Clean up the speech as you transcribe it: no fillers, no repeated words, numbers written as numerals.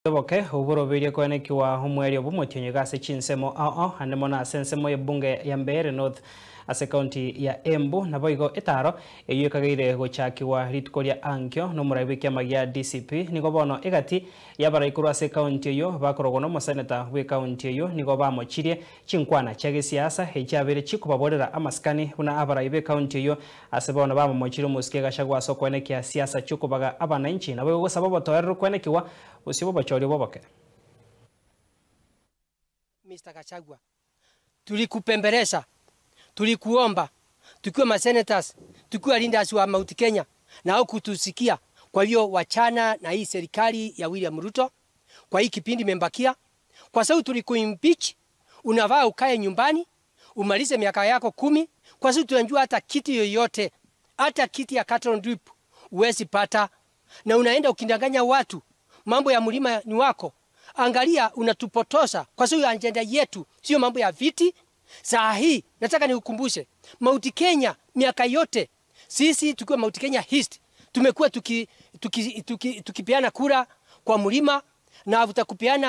Boke uburo birie kwenekiwa humweri obumotyo gase chinsemo hanemo na sensemo ebunge ya Mbeere North ase county ya Embu naboigo etaro eyekagaire gochakiwa ritukoria ankyo no muraibe kiama ya DCP nigo bono egati yabaraikuru ase county yo bakorogo no senator we county yo nigo bamochirie chinkwana chage siasa echabere chikubaborera amaskani una abaraibe county yo ase bono bamochire musike gashagwa so kwenekia siasa chukubaga abananchi nabo go sababu toerro kwenekiwa usibo bachori boboke. Mr. Gachagua, tulikupembeleza, tulikuomba, tukiwa masenators, tukiwa leaders wa Mount Kenya, na hukutusikia. Kwa hiyo wachana na hii serikali ya William Ruto, kwa hii kipindi membakia, kwa sababu tulikuimpeach, unavaa ukae nyumbani, umalize miaka yako 10, kwa sababu tunajua hata kiti yoyote, hata kiti ya cattle drip, uwezi pata, na unaenda ukindanganya watu, mambo ya mlima ni wako. Angalia unatupotosa kwa sababu agenda yetu sio mambo ya viti. Saa hii nataka nikukumbushe Mount Kenya miaka yote sisi tukiwa Mount Kenya East tumekuwa tukipeana kura kwa mlima na tutakupeana